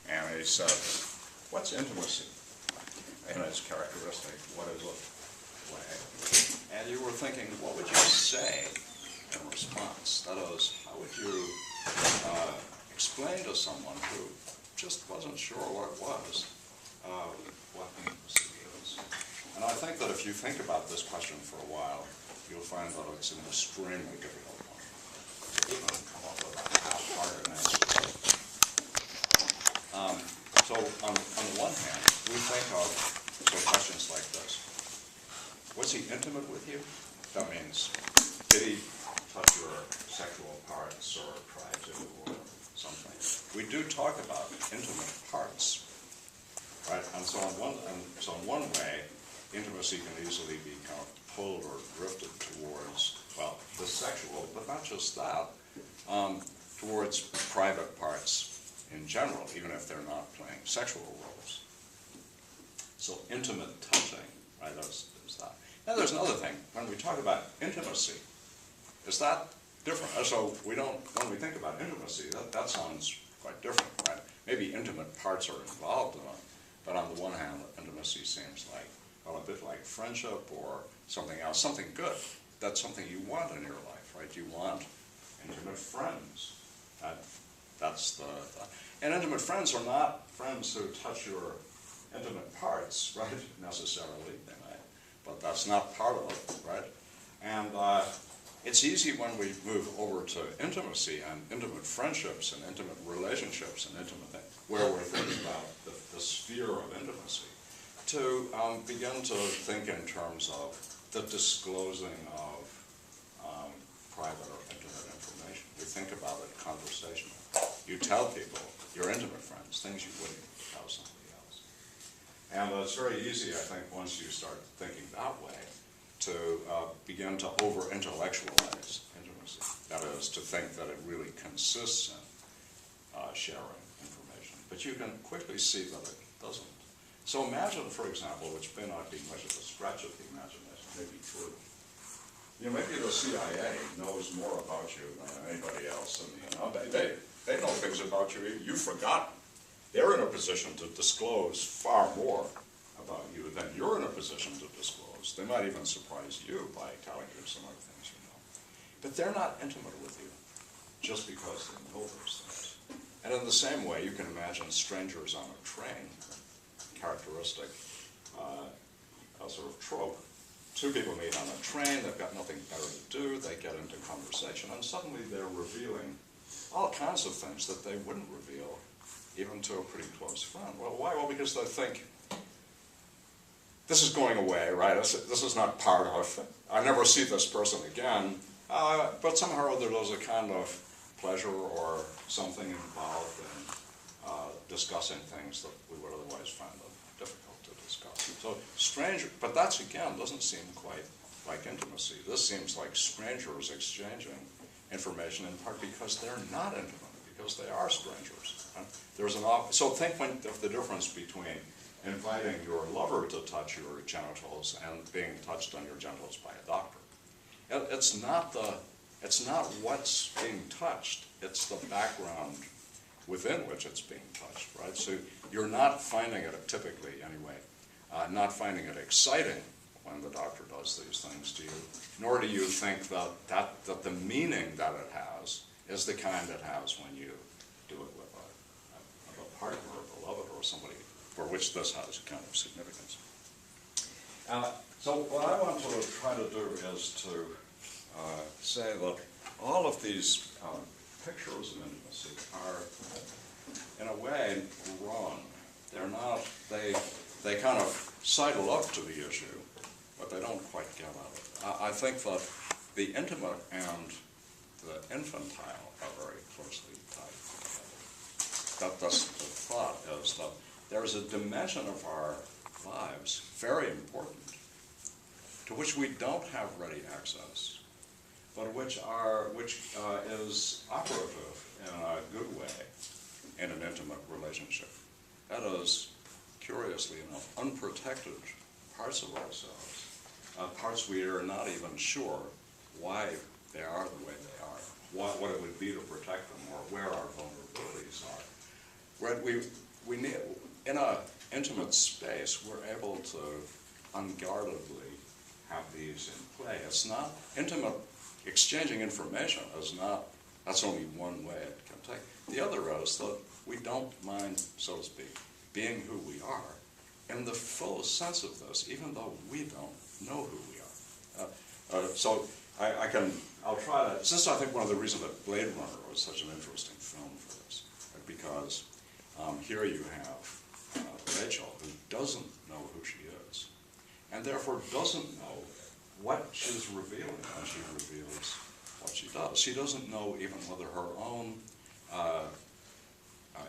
And he said, what's intimacy? And its characteristic, what is it? And you were thinking, what would you say in response? That is, how would you explain to someone who just wasn't sure what it was, what intimacy is? And I think that if you think about this question for a while, you'll find that it's an extremely difficult one. You can come up with a half-hearted answer. So on the one hand, we think of questions like this. Was he intimate with you? That means, did he touch your sexual parts or try to or something? We do talk about intimate parts, right? And so in one way, intimacy can easily be kind of pulled or drifted towards, well, the sexual, but not just that, towards private parts in general, even if they're not playing sexual roles. So intimate touching, right, there's that. Now there's another thing. When we talk about intimacy, is that different? So when we think about intimacy, that sounds quite different, right? Maybe intimate parts are involved in it, but on the one hand, intimacy seems like, well, a bit like friendship or something else, something good. That's something you want in your life, right? You want intimate friends. That's the and intimate friends are not friends who touch your intimate parts, right, necessarily, they might, but that's not part of it, right? And it's easy when we move over to intimacy and intimate friendships and intimate relationships and intimate things, where we're thinking about the sphere of intimacy, to begin to think in terms of the disclosing of private or intimate information. We think about it conversationally. You tell people, your intimate friends, things you wouldn't tell somebody else. And it's very easy, I think, once you start thinking that way, to begin to over-intellectualize intimacy. That is, to think that it really consists in sharing information. But you can quickly see that it doesn't. So imagine, for example, which may not be much of a stretch of the imagination, maybe true. You know, maybe the CIA knows more about you than anybody else, and they know things about you you've forgotten. They're in a position to disclose far more about you than you're in a position to disclose. They might even surprise you by telling you some other things you know. But they're not intimate with you just because they know those things. And in the same way, you can imagine strangers on a train, characteristic, a sort of trope. Two people meet on a train, they've got nothing better to do, they get into conversation, and suddenly they're revealing all kinds of things that they wouldn't reveal even to a pretty close friend. Well, why? Well, because they think, this is going away, right? This is not part of it. I never see this person again, but somehow or other there's a kind of pleasure or something involved in discussing things that we would otherwise find difficult to discuss. So stranger, but that again doesn't seem quite like intimacy. This seems like strangers exchanging information in part because they're not intimate, because they are strangers. So think of the difference between inviting your lover to touch your genitals and being touched on your genitals by a doctor. It's not what's being touched, it's the background within which it's being touched, right? So you're not finding it, typically anyway, not finding it exciting when the doctor does these things to you, nor do you think that the meaning that it has is the kind it has when you do it with a partner or a beloved or somebody for which this has a kind of significance. So what I want to try to do is to say that all of these pictures of intimacy are, in a way, wrong. They're not, they kind of sidle up to the issue, but they don't quite get at it. I think that the intimate and the infantile are very closely tied together. That's the thought, is that there's a dimension of our lives, very important, to which we don't have ready access, but which is operative in a good way in an intimate relationship. That is, curiously enough, unprotected parts of ourselves, parts we are not even sure why they are the way they are, what it would be to protect them, or where our vulnerabilities are. we need, in an intimate space, we're able to unguardedly have these in play. It's not, intimate exchanging information is not, that's only one way it can take. The other is that we don't mind, so to speak, being who we are in the full sense of this, even though we don't know who we are. So I'll try to, this is I think one of the reasons that Blade Runner was such an interesting film for this, because here you have Rachel, who doesn't know who she is, and therefore doesn't know what she's revealing when she reveals what she does. She doesn't know even whether her own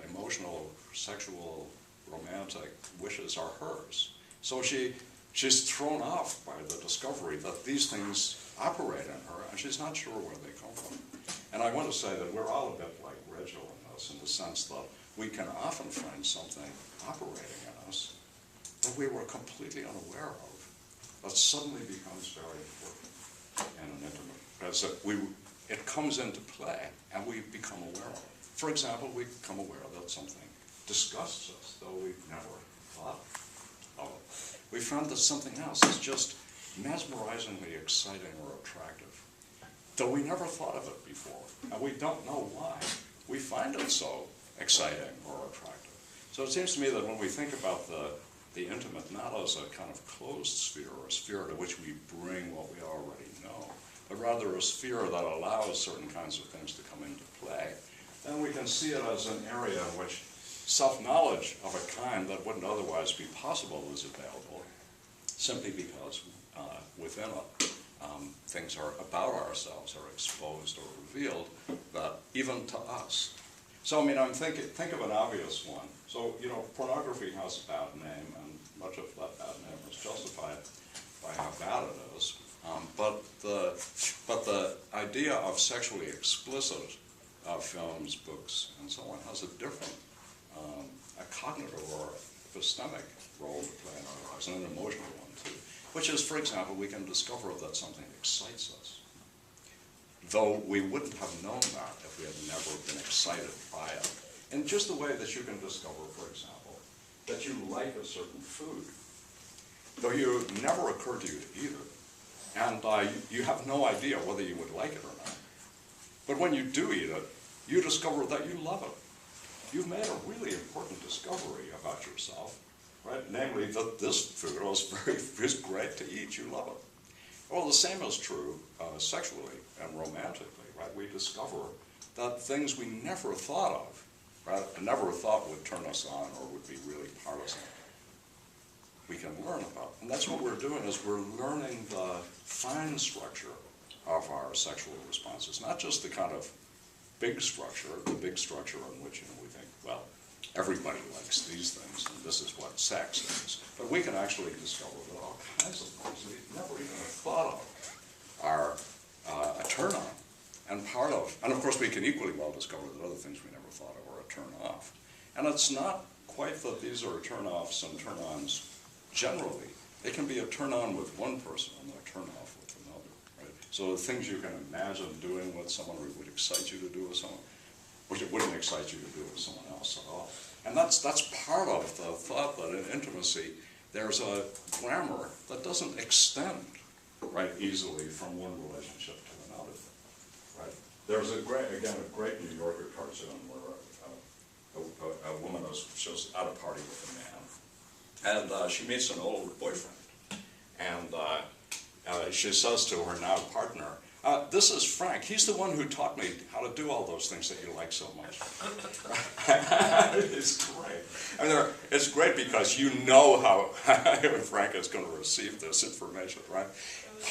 emotional, sexual, romantic wishes are hers. So she's thrown off by the discovery that these things operate in her, and she's not sure where they come from. And I want to say that we're all a bit like Rachel in this, in the sense that we can often find something operating in us that we were completely unaware of, that suddenly becomes very important in an intimate, as it comes into play, and we become aware of it. For example, we become aware that something disgusts us, though we've never thought of it. We found that something else is just mesmerizingly exciting or attractive, though we never thought of it before, and we don't know why. We find it so exciting or attractive. So it seems to me that when we think about the intimate not as a kind of closed sphere, or a sphere to which we bring what we already know, but rather a sphere that allows certain kinds of things to come into play, then we can see it as an area in which self-knowledge of a kind that wouldn't otherwise be possible is available, simply because within it, things are about ourselves are exposed or revealed that even to us. So, I mean, think of an obvious one. So, you know, pornography has a bad name, and much of that bad name is justified by how bad it is. But the idea of sexually explicit films, books, and so on has a different, a cognitive or epistemic role to play in our lives, and an emotional one too. Which is, for example, we can discover that something excites us, though we wouldn't have known that if we had never been excited by it. In just the way that you can discover, for example, that you like a certain food, though it never occurred to you to eat it, and you have no idea whether you would like it or not. But when you do eat it, you discover that you love it. You've made a really important discovery about yourself, right? Namely, that this food is great to eat. You love it. Well, the same is true sexually and romantically, right? We discover that things we never thought of, right, never thought would turn us on or would be really part of something, we can learn about. And that's what we're doing, is we're learning the fine structure of our sexual responses, not just the kind of big structure, the big structure in which, you know, we think, well, everybody likes these things, and this is what sex is. But we can actually discover that all kinds of things that we never even thought of are a turn-on, and part of, and of course we can equally well discover that other things we never thought of are a turn-off. And it's not quite that these are turn-offs and turn-ons generally. It can be a turn-on with one person and a turn-off with another, right? So the things you can imagine doing with someone, or would excite you to do with someone, which it wouldn't excite you to do with someone else at all. And that's part of the thought that in intimacy, there's a grammar that doesn't extend, right, easily from one relationship to another, right? There's a great New Yorker cartoon where a woman is just at a party with a man, and she meets an old boyfriend, and she says to her now partner, this is Frank. He's the one who taught me how to do all those things that you like so much. It's great. I mean, it's great because you know how Frank is going to receive this information, right?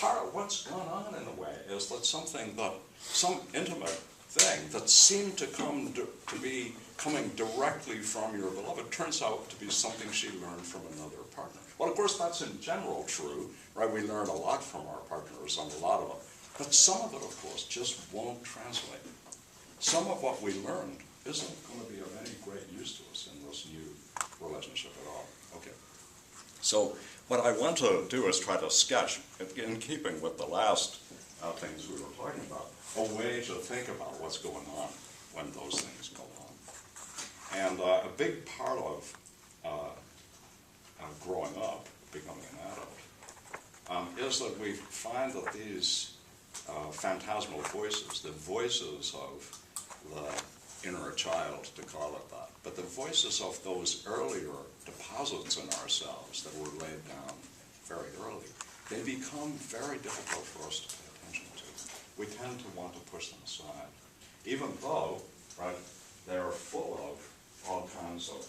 Part of what's gone on in a way is that some intimate thing that seemed to be coming directly from your beloved turns out to be something she learned from another partner. Well, of course, that's in general true, right? We learn a lot from our partners, and a lot of it. But some of it, of course, just won't translate. Some of what we learned isn't going to be of any great use to us in this new relationship at all. Okay. So what I want to do is try to sketch, in keeping with the last things we were talking about, a way to think about what's going on when those things go on. And a big part of growing up, becoming an adult, is that we find that these phantasmal voices, the voices of the inner child, to call it that, but the voices of those earlier deposits in ourselves that were laid down very early, they become very difficult for us to pay attention to. We tend to want to push them aside, even though, right, they're full of all kinds of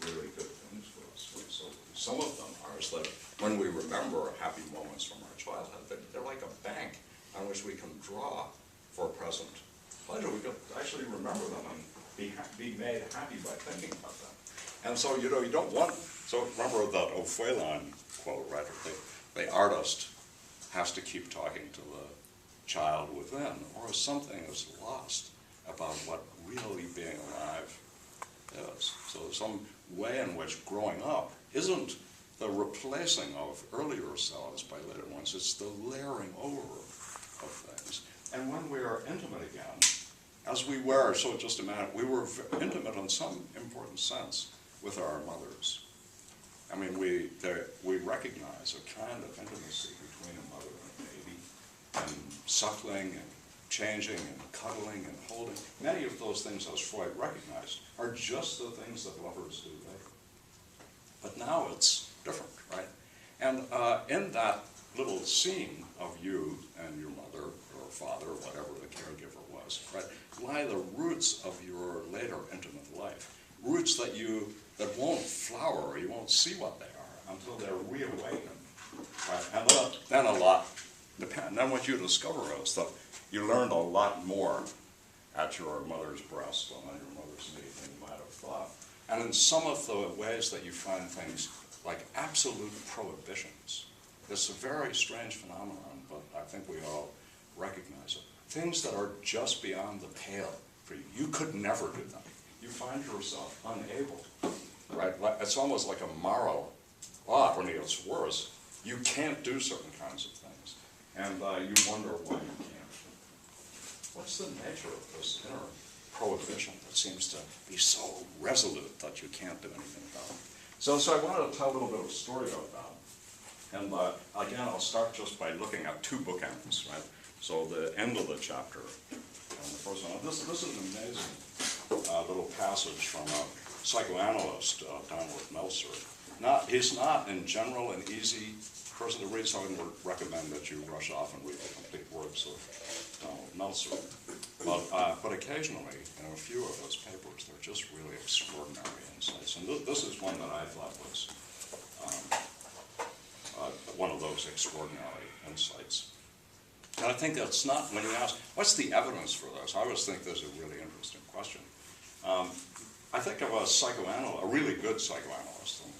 really good things for us. So some of them are that when we remember happy moments from our childhood, they're like a bank on which we can draw for present pleasure. We can actually remember them and be made happy by thinking about them. And so, you don't want, so remember that Ophuelan quote, right? The artist has to keep talking to the child within, or something is lost about what really being alive is. So there's some way in which growing up isn't the replacing of earlier selves by later ones, it's the layering over of things. And when we are intimate again, as we were, so just a minute, we were intimate in some important sense with our mothers. I mean, we recognize a kind of intimacy between a mother and a baby, and suckling and changing and cuddling and holding. Many of those things, as Freud recognized, are just the things that lovers do later. But now it's different, right? And in that little scene of you and your mother or father, or whatever the caregiver was, right, lie the roots of your later intimate life. Roots that won't flower, or you won't see what they are until they're reawakened, right? And then a lot depends. Then what you discover is that you learned a lot more at your mother's breast and on your mother's knee than you might have thought. And in some of the ways that you find things like absolute prohibitions, it's a very strange phenomenon, but I think we all recognize it. Things that are just beyond the pale for you. You could never do them. You find yourself unable, right? It's almost like a moral law. When it gets worse, you can't do certain kinds of things. And you wonder why you can't. What's the nature of this inner prohibition that seems to be so resolute that you can't do anything about it? So I wanted to tell a little bit of a story about that. And again, I'll start just by looking at two bookends, right? So the end of the chapter, and the first one. This is an amazing little passage from a psychoanalyst, Donald Meltzer. He's not, in general, an easy person to read, so I would recommend that you rush off and read the complete works of Donald Meltzer. But occasionally, in a few of his papers, they're just really extraordinary insights. And this is one that I thought was one of those extraordinary insights. And I think that's not, when you ask, what's the evidence for this? I always think this is a really interesting question. I think of a really good psychoanalyst, and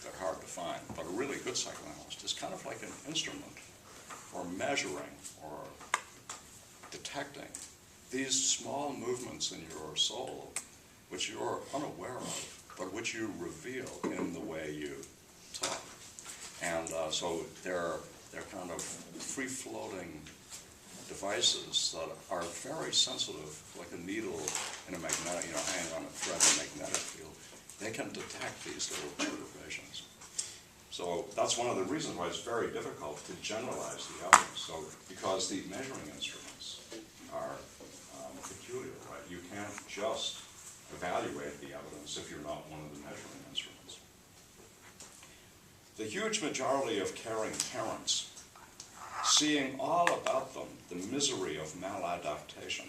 they're hard to find, but a really good psychoanalyst is kind of like an instrument for measuring or detecting these small movements in your soul, which you're unaware of, but which you reveal in the way you talk. And so they're kind of free-floating devices that are very sensitive, like a needle in a magnetic, hanging on a thread in a magnetic field. They can detect these little perturbations. So that's one of the reasons why it's very difficult to generalize the evidence. So because the measuring instruments are peculiar, right? You can't just evaluate the evidence if you're not one of the measuring instruments. The huge majority of caring parents, seeing all about them the misery of maladaptation,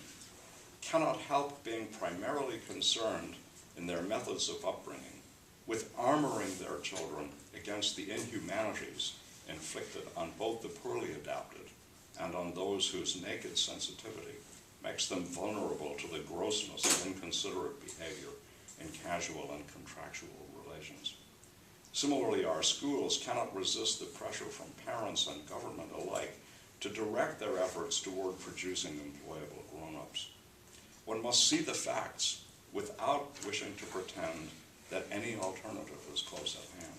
cannot help being primarily concerned in their methods of upbringing with armoring their children against the inhumanities inflicted on both the poorly adapted and on those whose naked sensitivity makes them vulnerable to the grossness of inconsiderate behavior in casual and contractual relations. Similarly, our schools cannot resist the pressure from parents and government alike to direct their efforts toward producing employable grown-ups. One must see the facts without wishing to pretend that any alternative is close at hand.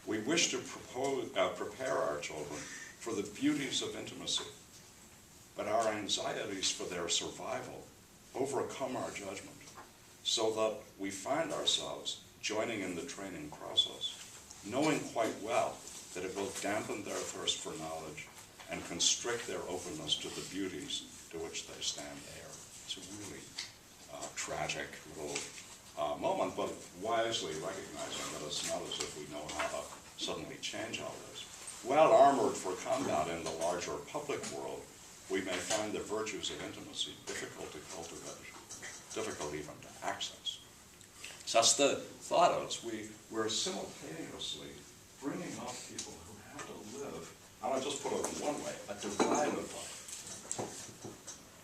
We wish to prepare our children for the beauties of intimacy, but our anxieties for their survival overcome our judgment, so that we find ourselves joining in the training process, knowing quite well that it will dampen their thirst for knowledge and constrict their openness to the beauties to which they stand there. It's a really tragic little moment, but wisely recognizing that it's not as if we know how to suddenly change all this. Well armored for combat in the larger public world, we may find the virtues of intimacy difficult to cultivate, difficult even to access. So that's the thought is we're simultaneously bringing up people who have to live, and I'll just put it in one way, a divided life.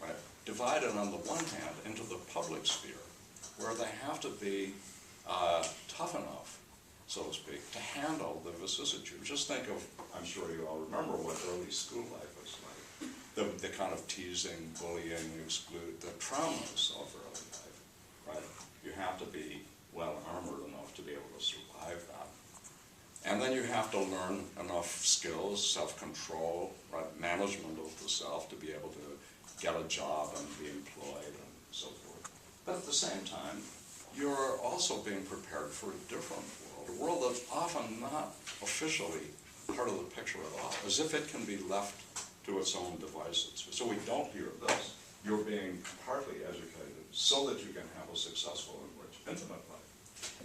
Right? Divided on the one hand into the public sphere, where they have to be tough enough, so to speak, to handle the vicissitude. Just think of, I'm sure you all remember what early school life was like. The kind of teasing, bullying, the traumas of early life, right? You have to be well armored enough to be able to survive that. And then you have to learn enough skills, self-control, right? Management of the self to be able to get a job and be employed and so forth. But at the same time, you're also being prepared for a different world that's often not officially part of the picture at all, as if it can be left to its own devices. So we don't hear this. You're being partly educated so that you can have a successful and rich, intimate life.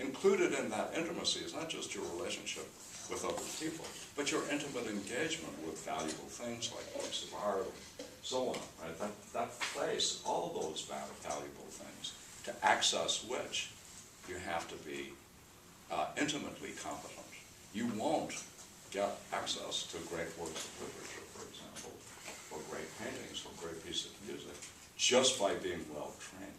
Included in that intimacy is not just your relationship with other people, but your intimate engagement with valuable things like works of art, so on. Right? That place, all those valuable things, to access which you have to be intimately competent. You won't get access to great works of literature, for example, or great paintings, or great pieces of music, just by being well trained.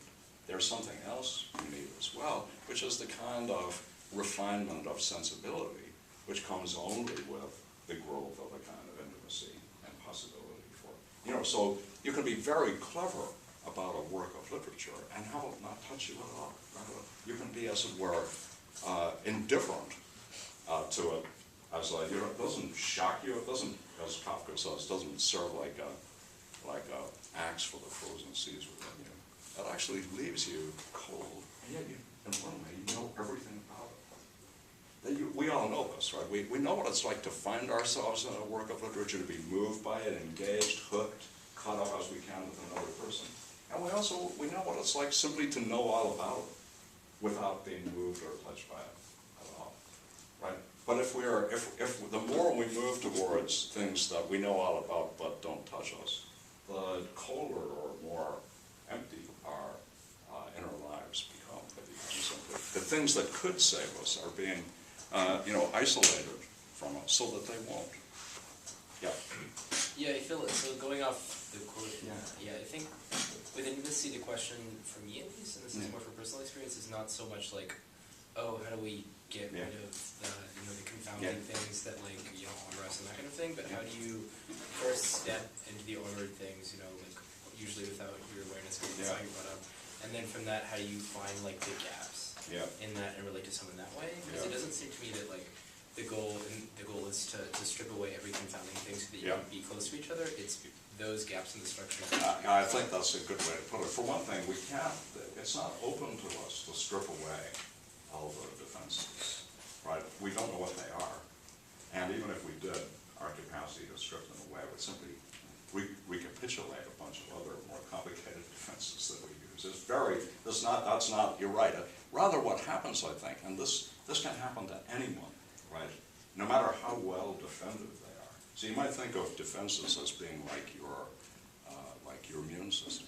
There's something else you need as well, which is the kind of refinement of sensibility which comes only with the growth of a kind of intimacy and possibility for it. So you can be very clever about a work of literature and have it not touch you at all. You can be, as it were, indifferent to it, as it doesn't shock you. It doesn't, as Kafka says, doesn't serve like a axe for the frozen seas within you. It actually leaves you cold, and yet in one way you know everything about it. We all know this, right? We know what it's like to find ourselves in a work of literature, to be moved by it, engaged, hooked, caught up as we can with another person. And we know what it's like simply to know all about it without being moved or touched by it at all, right? But if the more we move towards things that we know all about but don't touch us, the colder or more empty our inner lives become. The things that could save us are being, isolated from us so that they won't. Yeah. Yeah, I feel it. So going off the quote, I think with intimacy, the question for me at least, and this is more for personal experience, is not so much like, how do we get rid of the confounding things that honor us and that kind of thing, but how do you first step into the honored things, usually without your awareness of how you brought up, and then from that, how do you find the gaps in that and relate to someone that way? Because it doesn't seem to me that the goal is to strip away every confounding thing so that you can be close to each other. It's those gaps in the structure. I think that's a good way to put it. For one thing, it's not open to us to strip away all the defenses, right? We don't know what they are. And even if we did, our capacity to strip them away would simply recapitulate a bunch of other more complicated defenses that we use. That's not, you're right. Rather what happens, I think, and this can happen to anyone, right? No matter how well defended they are. So you might think of defenses as being like your immune system.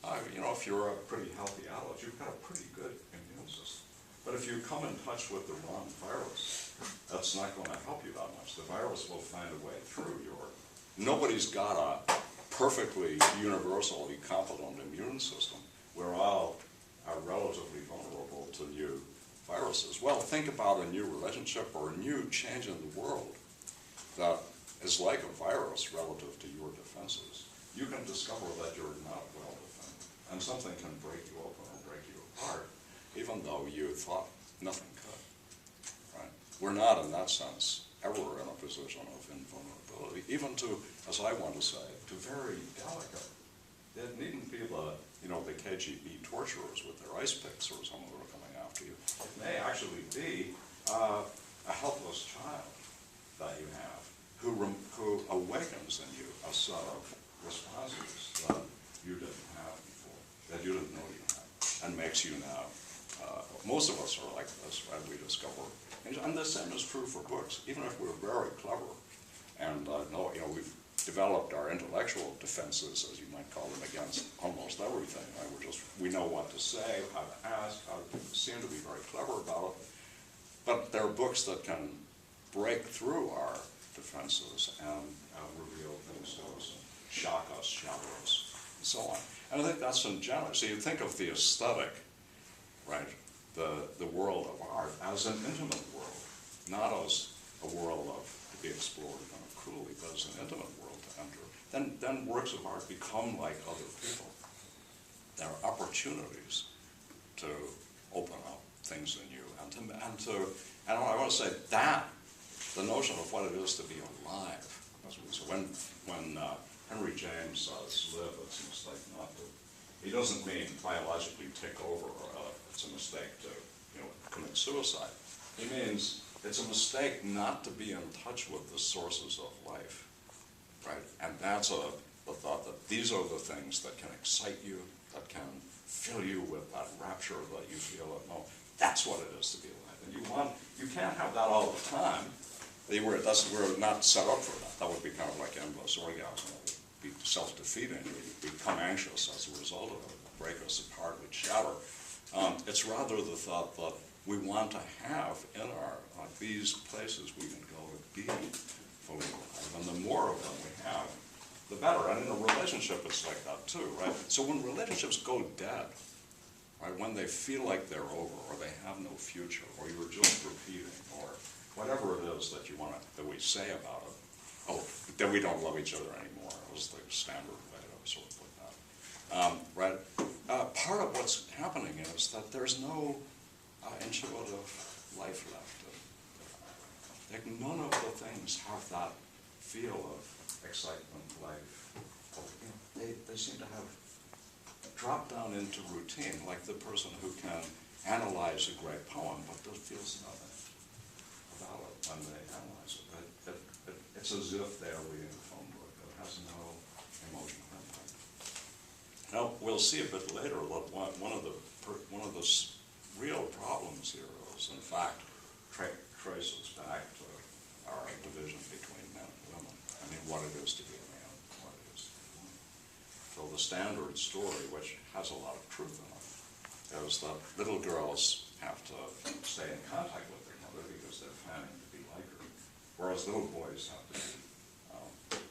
If you're a pretty healthy adult, you've got a pretty good immune system. But if you come in touch with the wrong virus, that's not going to help you that much. The virus will find a way through nobody's got a perfectly universally competent immune system. We're all are relatively vulnerable to new viruses. Well, think about a new relationship or a new change in the world that is like a virus relative to your defenses. You can discover that you're not well defended, and something can break you open or break you apart, even though you thought nothing could. Right? We're not, in that sense, ever in a position of invulnerability, even to, as I want to say, to very delicate. It needn't be the the KGB torturers with their ice picks or someone who are coming after you. It may actually be a helpless child that you have who awakens in you a set of responses that you didn't have before, that you didn't know you had, and makes you now. Most of us are like this, right? We discover things, and the same is true for books. Even if we're very clever, and we've developed our intellectual defenses, as you might call them, against almost everything. Right? We know what to say, how to ask, how to seem to be very clever about it. But there are books that can break through our defenses and reveal things to us, and shock us, shatter us, and so on. And I think that's in general. So you think of the aesthetic, right? The world of art as an intimate world, not as a world to be explored kind of cruelly, but as an intimate world to enter. Then works of art become like other people. There are opportunities to open up things in you, and I want to say that the notion of what it is to be alive. So when Henry James says live, it's a mistake not to. He doesn't mean biologically tick over. It's a mistake to commit suicide. He means it's a mistake not to be in touch with the sources of life, right? And that's the thought that these are the things that can excite you, that can fill you with that rapture that you feel. No, that's what it is to be alive. And you can't have that all the time. We're not set up for that. That would be kind of like endless orgasm. It would be self-defeating. We'd become anxious as a result of it. It would break us apart. We'd shatter. It's rather the thought that we want to have in these places we can go to be fully alive. And the more of them we have, the better. And in a relationship, it's like that too, right? So when relationships go dead, right, when they feel like they're over, or they have no future, or you're just repeating, or whatever it is that we say about it, then we don't love each other anymore. It was the standard way to sort of put that. Right? Part of what's happening is that there's no intuitive life left. Like none of the things have that feel of excitement, life. They seem to have dropped down into routine, like the person who can analyze a great poem but just feels nothing about it when they analyze it. It's as if they're reading a phone book that has no emotional impact. Now, we'll see a bit later that one of the real problems here is, in fact, traces back to our division between men and women. I mean, what it is to be a man, what it is to be a woman. So the standard story, which has a lot of truth in it, is that little girls have to stay in contact with their mother because they're planning to be like her, whereas little boys have to be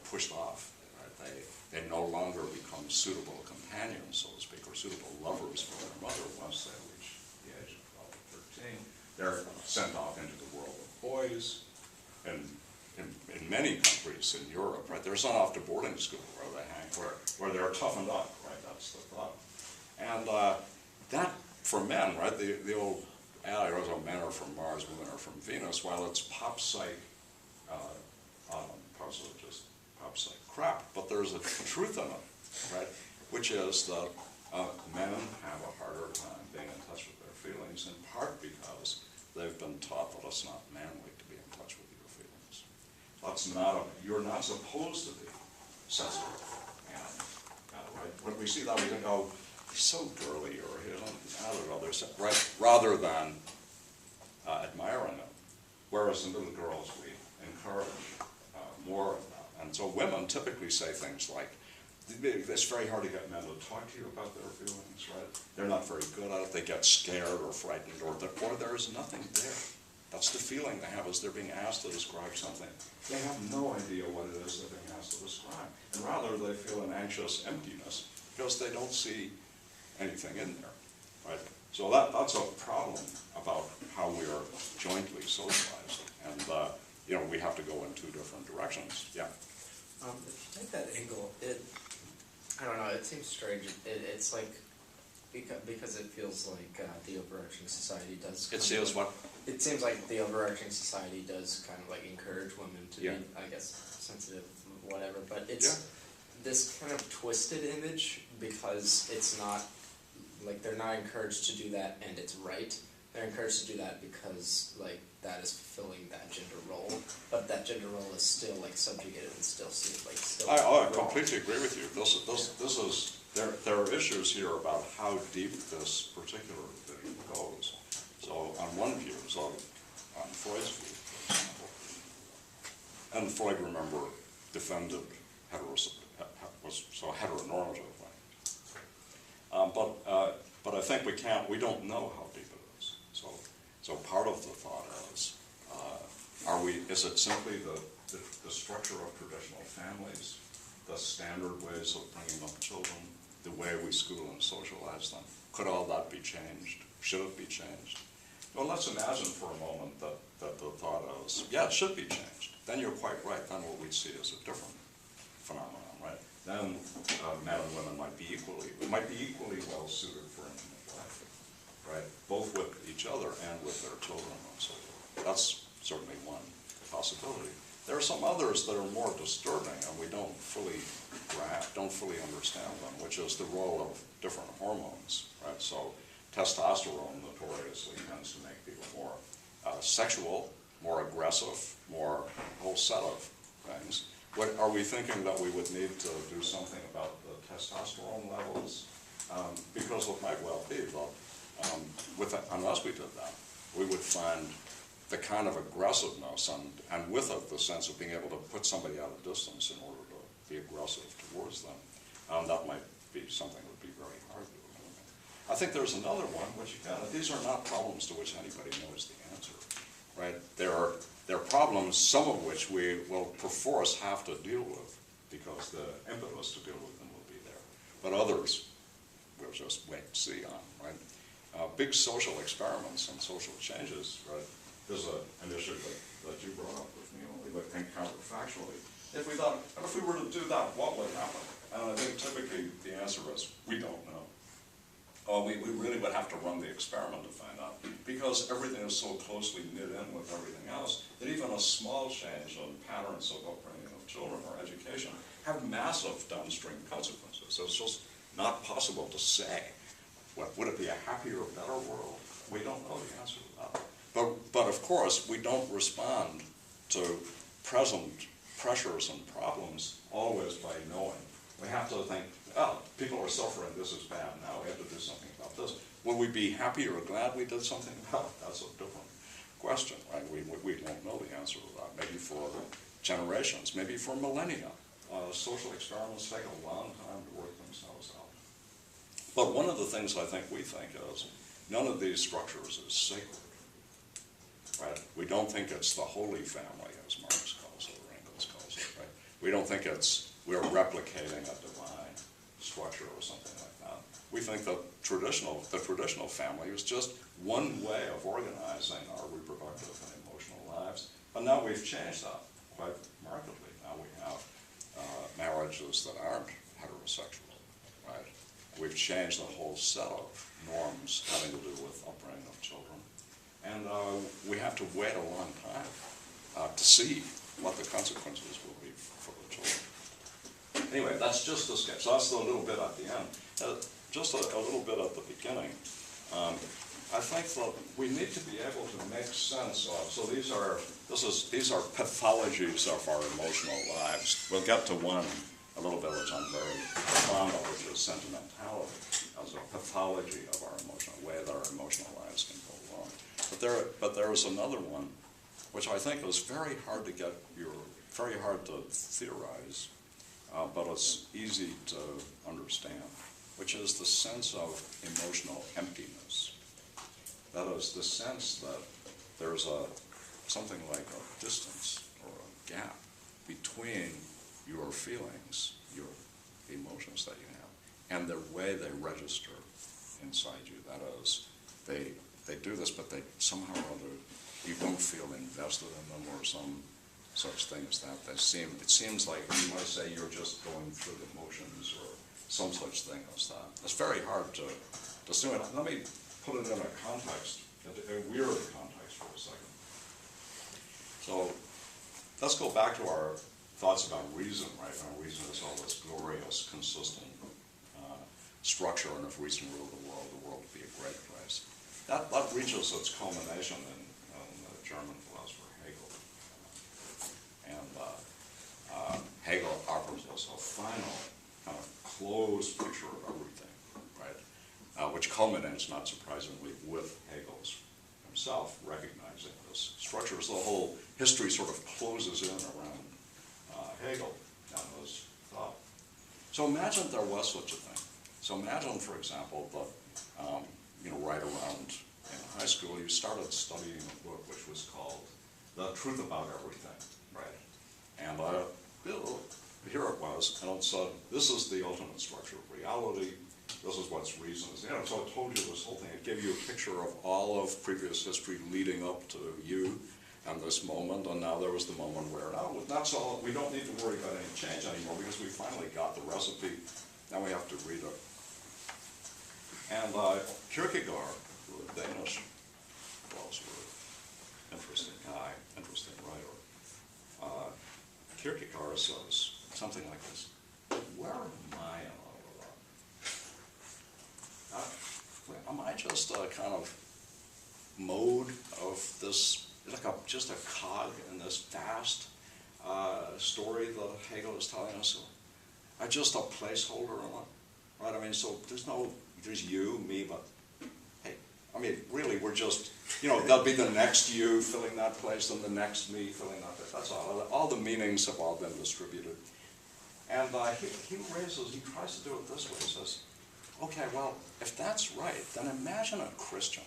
pushed off. Right? They no longer become suitable companions, so to speak, or suitable lovers for their mother once they reach the age of 12 or 13. They're sent off into the world of boys. In many countries in Europe, right, they're sent off to boarding school where they're toughened up, right? That's the thought. And that, for men, right, the old adage, men are from Mars, women are from Venus, while it's pop psych, parts of it just pop psych crap, but there's a truth in it, right, which is that men have a harder time being in touch with their feelings, in part because they've been taught that it's not manly to be in touch with your feelings. You're not supposed to be sensitive. Right? When we see that, we think, oh, he's so girly, or I don't know, right? Rather than admiring it. Whereas in little girls, we encourage more of that. And so women typically say things like, it's very hard to get men to talk to you about their feelings, right? They're not very good at it. They get scared or frightened, or there's nothing there. That's the feeling they have as they're being asked to describe something. They have no idea what it is they're being asked to describe. And rather, they feel an anxious emptiness because they don't see anything in there, right? So that's a problem about how we are jointly socialized. And, we have to go in two different directions. Yeah. If you take that angle, I don't know, it seems strange. It's like, because it feels like the overarching society does... It feels what? It seems like the overarching society does kind of like encourage women to be, I guess, sensitive, whatever, but it's... this kind of twisted image, because it's not, like, they're not encouraged to do that and it's right. They're encouraged to do that because, like, that is fulfilling that gender role, but that gender role is still, like, subjugated and still seen, like, still I wrong. completely agree with you. This is, there are issues here about how deep this particular vision goes. So on one view, so on Freud's view, for example, and Freud, remember, defended was so heteronormative way. But I think we don't know how deep it is. So part of the thought is, is it simply the structure of traditional families, the standard ways of bringing up children, the way we school and socialize them? Could all that be changed? Should it be changed? Well, let's imagine for a moment that the thought is, yeah, it should be changed. Then you're quite right. Then what we see is a different phenomenon, right? Then men and women might be equally well suited for intimate life, right? Both with each other and with their children and so forth. That's certainly one possibility. There are some others that are more disturbing and we don't fully understand them, which is the role of different hormones, right? So testosterone notoriously tends to make people more sexual, more aggressive, more a whole set of things. Are we thinking that we would need to do something about the testosterone levels? Because it might well be that unless we did that, we would find the kind of aggressiveness and with it the sense of being able to put somebody at a distance in order to be aggressive towards them. That might be something that would be very hard to eliminate. I think there's another one, which again, these are not problems to which anybody knows the answer, right? There are problems, some of which we will perforce have to deal with because the impetus to deal with them will be there. But others, we'll just wait and see on, right? Big social experiments and social changes, right? There's an issue that you brought up with me when we think counterfactually. If we were to do that, what would happen? And I think typically the answer is, we don't know. We really would have to run the experiment to find out, because everything is so closely knit in with everything else that even a small change in patterns of upbringing of children or education have massive downstream consequences. So it's just not possible to say, would it be a happier, better world? We don't know the answer to that. But of course, we don't respond to present pressures and problems always by knowing. We have to think, oh, people are suffering, this is bad now, we have to do something about this. Will we be happy or glad we did something about it? That's a different question, right? We won't know the answer to that. Maybe for generations, maybe for millennia. Social experiments take a long time to work themselves out. But one of the things I think we think is, none of these structures is sacred, right? We don't think it's the Holy Family, as Marx calls it, or Engels calls it, right? We don't think we're replicating a divine structure or something like that. We think that the traditional family is just one way of organizing our reproductive and emotional lives. But now we've changed that quite markedly. Now we have marriages that aren't heterosexual, right? We've changed the whole set of norms having to do with upbringing of children. And we have to wait a long time to see what the consequences will be for the children. Anyway, that's just a sketch. That's a little bit at the end. Just a little bit at the beginning. I think that we need to be able to make sense of, so these are pathologies of our emotional lives. We'll get to one a little bit which I'm very fond of, which is sentimentality as a pathology of our emotional way that our emotional lives can go wrong. But there is another one which I think is very hard to theorize, but it's easy to understand, which is the sense of emotional emptiness. That is the sense that there's something like a distance or a gap between your feelings, the emotions that you have, and the way they register inside you. That is, they do this, but they somehow or other, you don't feel invested in them, or some such thing as that. It seems like you might say you're just going through the motions, or some such thing as that. It's very hard to do it. Let me put it in a context, a weird context for a second. So let's go back to our thoughts about reason, right? And reason is all this glorious, consistent structure, and if reason ruled the world would be a great place. That reaches its culmination in the German philosopher Hegel. And Hegel offers us a final kind of closed picture of everything, right? Which culminates, not surprisingly, with Hegel's himself recognizing this structure. So the whole history sort of closes in around Hegel and his thought. So imagine there was such a thing. So imagine, for example, that right around in high school, you started studying a book which was called The Truth About Everything, right? And here it was, and it said, this is the ultimate structure of reality. This is what's reason is. So it told you this whole thing. It gave you a picture of all of previous history leading up to you and this moment, and now there was the moment where that's all. We don't need to worry about any change anymore because we finally got the recipe. Now we have to read it. And Kierkegaard, the Danish philosopher, interesting guy, interesting writer. Kierkegaard says something like this: where am I in all of that? Am I just a kind of mode of this, like just a cog in this vast story that Hegel is telling us? I'm just a placeholder in it, right? I mean, so there's you, me, but hey, I mean, really, we're just, there'll be the next you filling that place, and the next me filling that place. That's all. All the meanings have all been distributed. And he tries to do it this way. He says, okay, well, if that's right, then imagine a Christian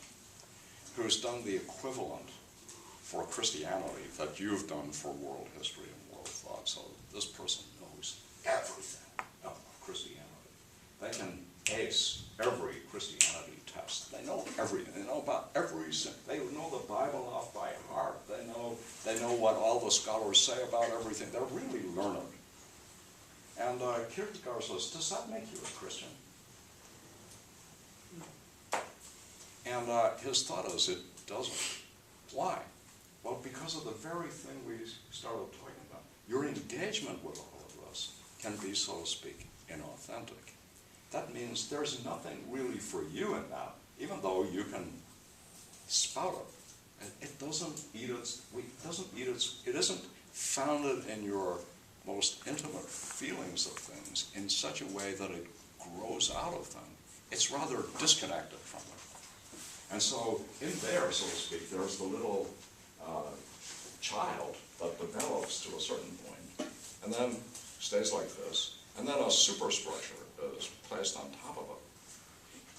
who's done the equivalent for Christianity that you've done for world history and world thought. So this person knows everything about Christianity. They can ace every Christianity test. They know everything. They know about every sin. They know the Bible off by heart. They know what all the scholars say about everything. They're really learned. And Kierkegaard says, does that make you a Christian? And his thought is, it doesn't. Why? Well, because of the very thing we started talking about. Your engagement with all of this can be, so to speak, inauthentic. That means there's nothing really for you in that, even though you can spout it. It doesn't eat it isn't founded in your most intimate feelings of things in such a way that it grows out of them. It's rather disconnected from them. And so in there, so to speak, there's the little child that develops to a certain point, and then stays like this, and then a superstructure is placed on top of it.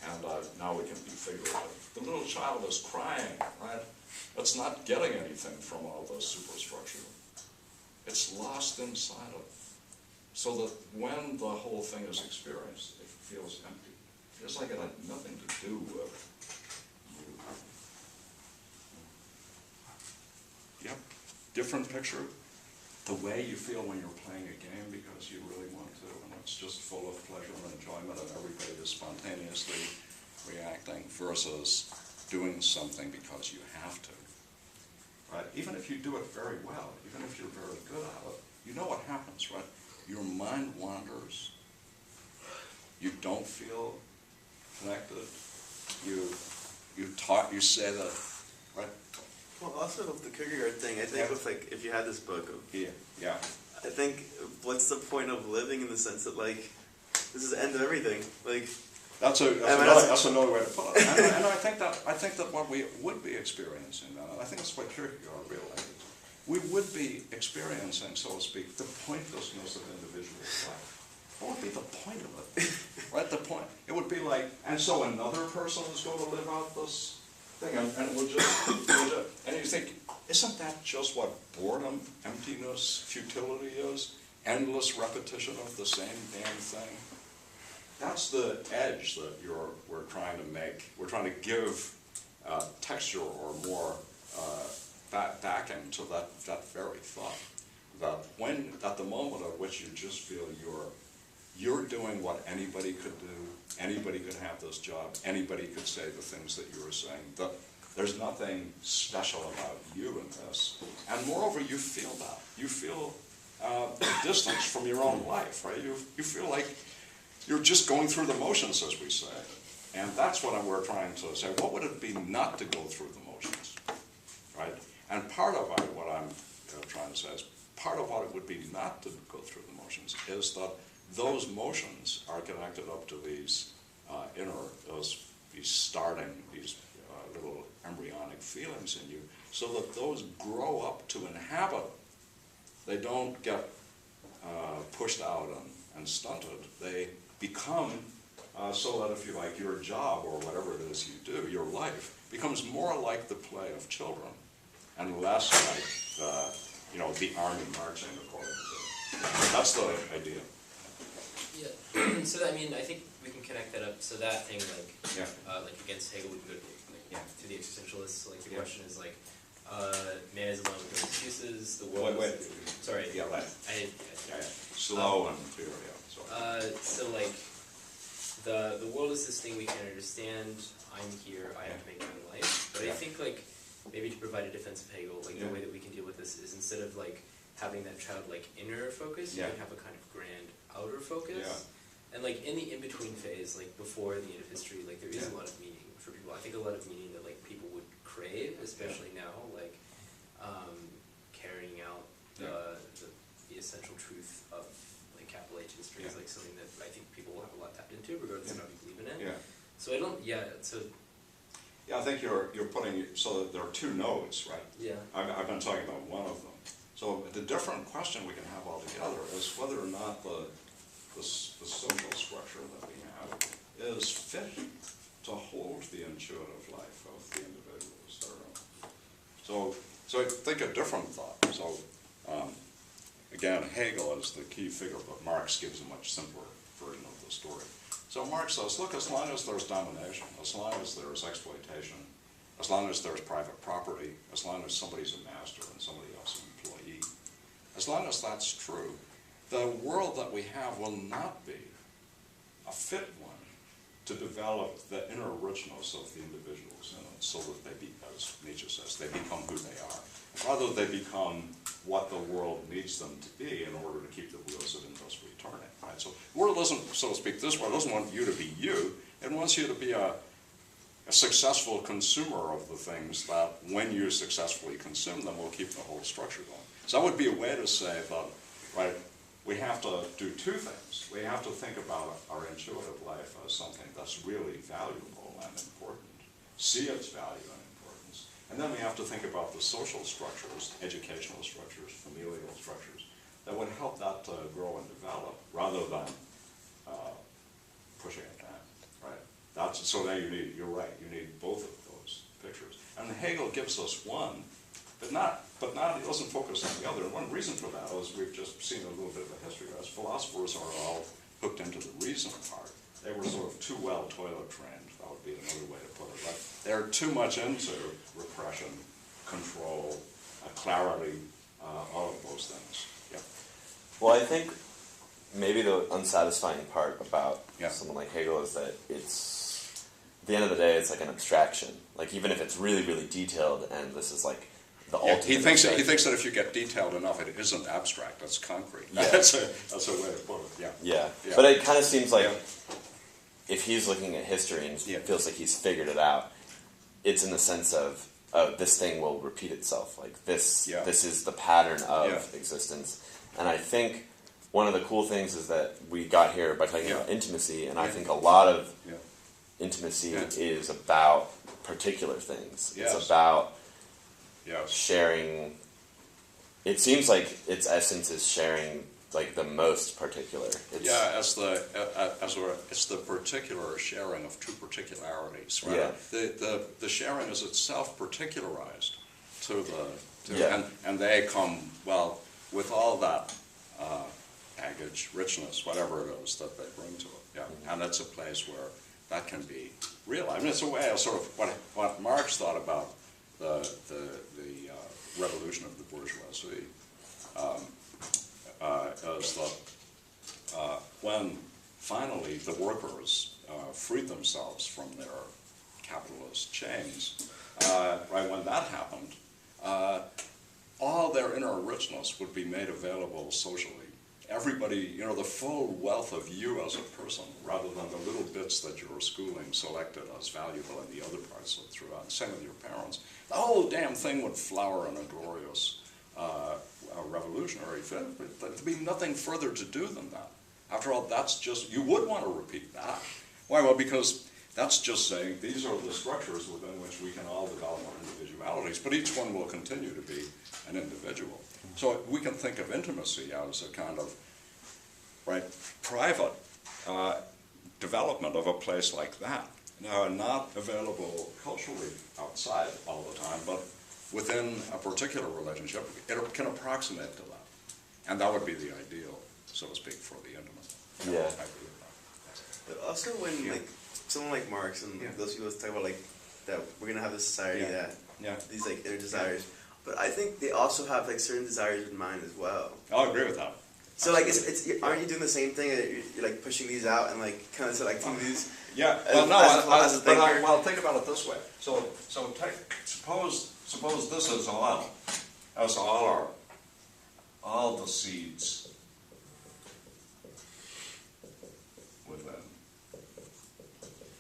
And now we can be figurative. The little child is crying, right? It's not getting anything from all this superstructure. It's lost inside of it. So that when the whole thing is experienced, it feels empty. It feels like it had nothing to do with you. Yep, different picture. The way you feel when you're playing a game because you really want to, and it's just full of pleasure and enjoyment, and everybody is spontaneously reacting, versus doing something because you have to. Right? Even if you do it very well, even if you're very good at it, you know what happens, right? Your mind wanders. You don't feel connected. You say that, right? Well, also with the Kierkegaard thing, I think with if you had this book, yeah. I think what's the point of living in the sense that this is the end of everything, That's another way to put it. And I think that what we would be experiencing, and I think that's what Kierkegaard realized, we would be experiencing, so to speak, the pointlessness of individual life. What would be the point of it? Right, the point. It would be like, and so another person is going to live out this thing, and and you think, isn't that just what boredom, emptiness, futility is? Endless repetition of the same damn thing? That's the edge that we're trying to make. We're trying to give texture or more backing to that very thought. That the moment at which you just feel you're doing what anybody could do, anybody could have this job, anybody could say the things that you were saying. There's nothing special about you in this. And moreover, you feel that. You feel distance from your own life, right? You feel like you're just going through the motions, as we say. And that's what we're trying to say. What would it be not to go through the motions, right? And part of what I'm trying to say is, part of what it would be not to go through the motions is that those motions are connected up to these these little embryonic feelings in you, so that those grow up to inhabit. They don't get pushed out and stunted. They become so that, if you like, your job or whatever it is you do, your life, becomes more like the play of children and less like the army marching according to. That's the idea. Yeah. So I mean, I think we can connect that up. So that thing, like, Yeah. Like against Hegel, we can go to to the existentialists. Like the Yeah. question is like, man is alone with no excuses. The world. Wait. Sorry. Yeah, right. Yeah. Slow and clear, yeah. Sorry. So like, the world is this thing we can't understand. I'm here. I have to make my own life. But I think like maybe to provide a defense of Hegel, like the way that we can deal with this is, instead of like having that childlike inner focus, you can have a kind of grand outer focus. Yeah. And like in the in-between phase, like before the end of history, like there is a lot of meaning for people. I think a lot of meaning that like people would crave, especially now, like carrying out the essential truth of like capital H history is like something that I think people will have a lot tapped into, regardless of how you believe in it. Yeah. So I don't. So Yeah, I think you're putting, so that there are two nodes, right? yeah. I've been talking about one of them. So the different question we can have altogether is whether or not the social structure that we have is fit to hold the intuitive life of the individuals that are in it. So I think a different thought. So again, Hegel is the key figure, but Marx gives a much simpler version of the story. So Marx says, look, as long as there's domination, as long as there's exploitation, as long as there's private property, as long as somebody's a master and somebody else an employee, as long as that's true, the world that we have will not be a fit one to develop the inner richness of the individuals in it, so that they be, as Nietzsche says, they become who they are. Rather, they become what the world needs them to be in order to keep the wheels of industry turning. Right? So the world doesn't, so to speak, this world doesn't want you to be you. It wants you to be a successful consumer of the things that, when you successfully consume them, will keep the whole structure going. So that would be a way to say that, right, we have to do two things. We have to think about our intuitive life as something that's really valuable and important, see its value and importance, and then we have to think about the social structures, educational structures, familial structures, that would help that to grow and develop, rather than pushing it down, right? So now you're right, you need both of those pictures. And Hegel gives us one, but not, he doesn't focus on the other. And one reason for that is we've just seen a little bit of a history as philosophers are all hooked into the reason part. They were sort of too well toilet trained, that would be another way to put it. But they're too much into repression, control, clarity, all of those things. Yeah. Well, I think maybe the unsatisfying part about Yeah. someone like Hegel is that it's, at the end of the day, it's like an abstraction. Like, even if it's really, really detailed, and this is like the ultimate He thinks abstraction. that if you get detailed enough, it isn't abstract, it's concrete. Yeah. That's a way to put it, Yeah. Yeah. But it kind of seems like Yeah. if he's looking at history and Yeah. feels like he's figured it out, it's in the sense of, oh, this thing will repeat itself. Like, this is the pattern of existence. And I think one of the cool things is that we got here by talking about intimacy, and I think a lot of intimacy is about particular things. Yes. It's about Yes. sharing. It seems like its essence is sharing, like, the most particular. It's the particular sharing of two particularities, right? Yeah. The sharing is itself particularized to and they come, well, with all that baggage, richness, whatever it is that they bring to it. Yeah. Mm-hmm. And it's a place where that can be realized. I mean, it's a way of sort of what Marx thought about the revolution of the bourgeoisie. Is that when finally the workers freed themselves from their capitalist chains, right when that happened, all their inner richness would be made available socially. Everybody, the full wealth of you as a person, rather than the little bits that your schooling selected as valuable in the other parts that threw out. Same with your parents. The whole damn thing would flower in a glorious revolutionary fit. There'd be nothing further to do than that. After all, that's just, you would want to repeat that. Why? Well, because that's just saying these are the structures within which we can all develop our individualities, but each one will continue to be an individual. So we can think of intimacy as a kind of private development of a place like that. Now, not available culturally outside all the time, but within a particular relationship, it can approximate to that. And that would be the ideal, so to speak, for the intimate. Yeah. I agree with that. But also when someone like Marx and those people talk about that we're gonna have a society that these their desires, but I think they also have certain desires in mind as well. I'll agree with that. So it's aren't you doing the same thing? You're pushing these out and kind of selecting these. Yeah. Well, think about it this way. So suppose this is all the seeds within.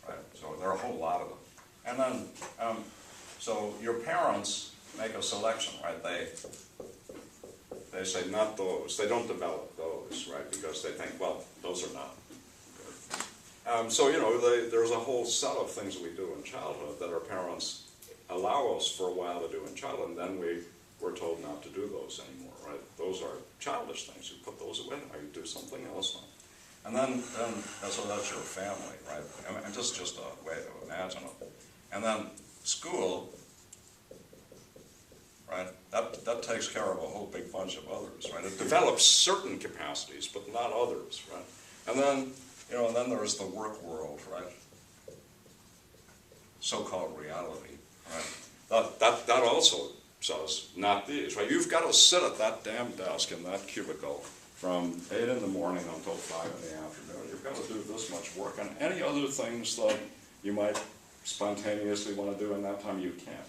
Right. So there are a whole lot of them, and then so your parents make a selection, right? They say not those. They don't develop those, right? Because they think, well, those are not good. So there's a whole set of things we do in childhood that our parents allow us for a while to do in childhood, and then we're told not to do those anymore, right? Those are childish things. You put those away, or you do something else now. And then so that's your family, right? And just a way to imagine it. And then school, right? That takes care of a whole big bunch of others, right? It develops certain capacities, but not others, right? And then, and then there's the work world, right? So-called reality, right? That also says not these, right? You've got to sit at that damn desk in that cubicle from 8 in the morning until 5 in the afternoon. You've got to do this much work, and any other things that you might spontaneously want to do in that time, you can't.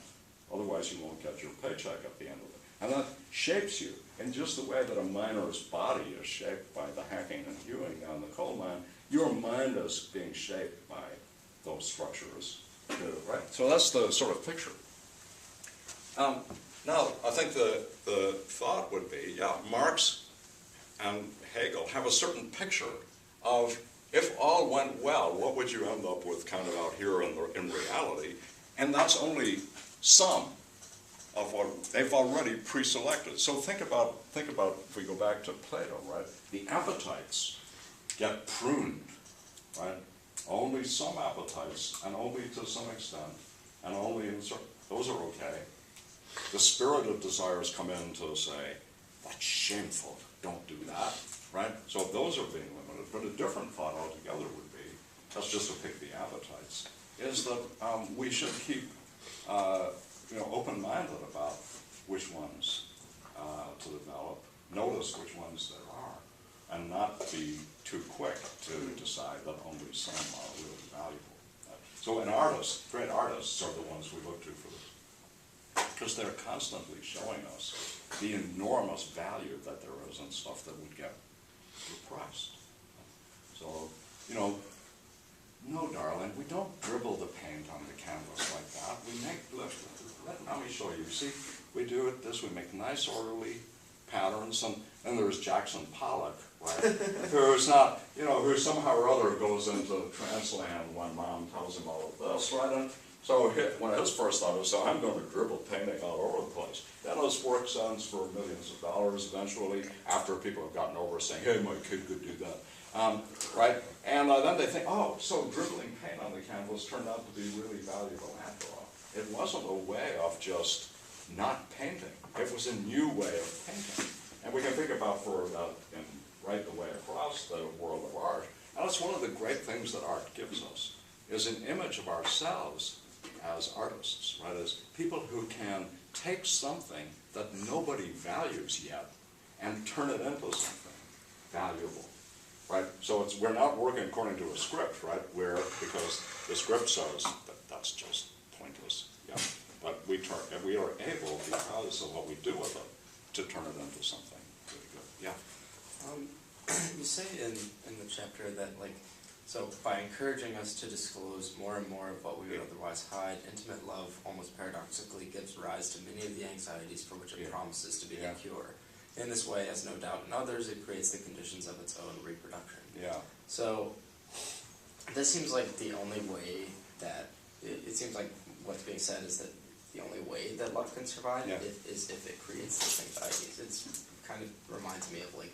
Otherwise, you won't get your paycheck at the end of it. And that shapes you in just the way that a miner's body is shaped by the hacking and hewing down the coal mine. Your mind is being shaped by those structures too, right? So that's the sort of picture. Now, I think the thought would be, Marx and Hegel have a certain picture of, if all went well, what would you end up with kind of out here in reality? And that's only some of what they've already pre-selected. So think about if we go back to Plato, right? The appetites get pruned, right? Only some appetites, and only to some extent, and only in certain, those are okay. The spirited desires come in to say, that's shameful, don't do that, right? So those are being limited, but a different thought altogether would be, that's just to pick the appetites, is that we should keep open-minded about which ones to develop, notice which ones there are, and not be too quick to decide that only some are really valuable. So great artists are the ones we look to for this, because they're constantly showing us the enormous value that there is in stuff that would get repressed. So, no, darling, we don't dribble the paint on the canvas like that. We make, let me show you. See, we do it this, we make nice orderly patterns, and then there's Jackson Pollock, right, who's not, who somehow or other goes into trance land when mom tells him all of this, right? And so when his first thought was, I'm going to dribble painting all over the place. Then his work sells for millions of dollars eventually, after people have gotten over saying, hey, my kid could do that. Right? And then they think, so dribbling paint on the canvas turned out to be really valuable after all. It wasn't a way of just not painting. It was a new way of painting. And we can think about right the way across the world of art. And that's one of the great things that art gives us, is an image of ourselves as artists, right? As people who can take something that nobody values yet and turn it into something valuable. Right? So we're not working according to a script, right? Because the script says that's just pointless. Yeah. But we are able, because of what we do with it, to turn it into something really good. Yeah. You say in the chapter that, like, so by encouraging us to disclose more and more of what we would otherwise hide, intimate love almost paradoxically gives rise to many of the anxieties for which it promises to be the cure. In this way, as no doubt in others, it creates the conditions of its own reproduction. Yeah. So this seems like the only way that, it seems like what's being said is that the only way that love can survive is if it creates these anxieties. It's kind of reminds me of like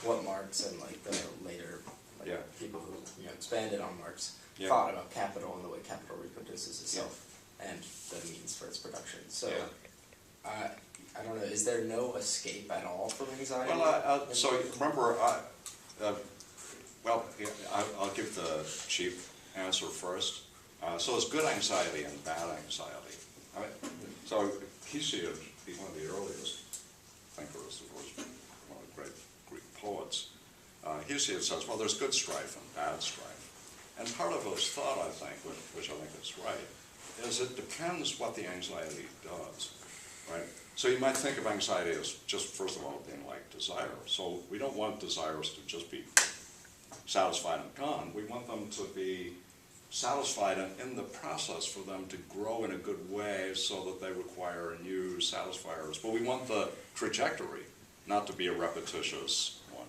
what Marx and like the later people who expanded on Marx thought about capital and the way capital reproduces itself and the means for its production. So I don't know. Is there no escape at all from anxiety? Well, so remember, I'll give the cheap answer first. So there's good anxiety and bad anxiety. I mean, so Hesiod, he's one of the earliest thinkers, of course, one of the great Greek poets. Hesiod says, well, there's good strife and bad strife. And part of his thought, I think, which I think is right, is it depends what the anxiety does, right? So you might think of anxiety as just, first of all, being like desire. So we don't want desires to just be satisfied and gone. We want them to be satisfied and in the process for them to grow in a good way so that they require new satisfiers. But we want the trajectory not to be a repetitious one.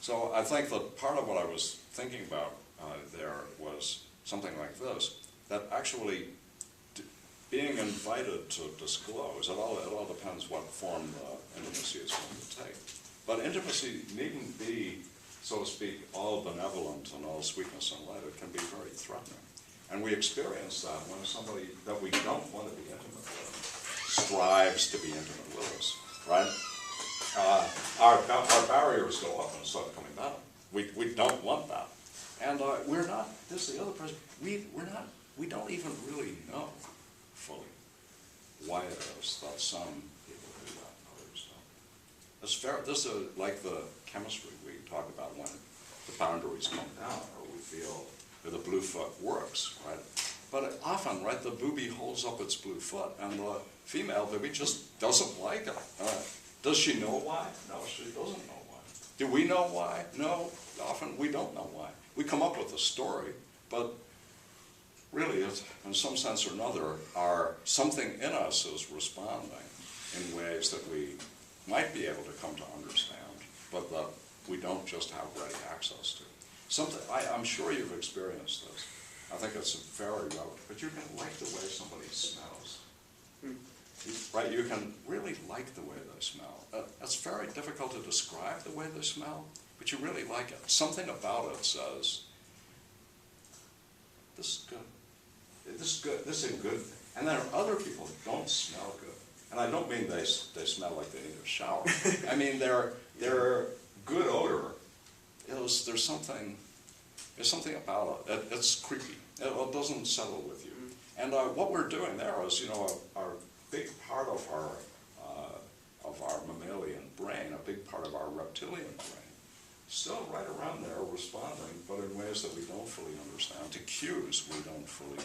So I think that part of what I was thinking about there was something like this, that actually being invited to disclose, it all depends what form the intimacy is going to take. But intimacy needn't be, so to speak, all benevolent and all sweetness and light. It can be very threatening. And we experience that when somebody that we don't want to be intimate with strives to be intimate with us, right? Our barriers go up and start coming down. We don't want that. And we're not, this is the other person, we don't even really know fully why it is that some people do that and others don't. It's fair. This is like the chemistry we talk about when the boundaries come down, or we feel that the blue foot works, right? But often, right, the booby holds up its blue foot, and the female booby just doesn't like it. Does she know why? No, she doesn't know why. Do we know why? No, often we don't know why. We come up with a story, but really, it's, in some sense or another, something in us is responding in ways that we might be able to come to understand, but that we don't just have ready access to. I'm sure you've experienced this. I think it's very relevant, but you can like the way somebody smells. Right? You can really like the way they smell. It's very difficult to describe the way they smell, but you really like it. Something about it says, this is good. This is good. This is a good thing. And there are other people who don't smell good. And I don't mean they smell like they need a shower. I mean their good odor there's something about it. It's creepy. It doesn't settle with you. And what we're doing there is, our big part of our mammalian brain, a big part of our reptilian brain, still right around there responding, but in ways that we don't fully understand, to cues we don't fully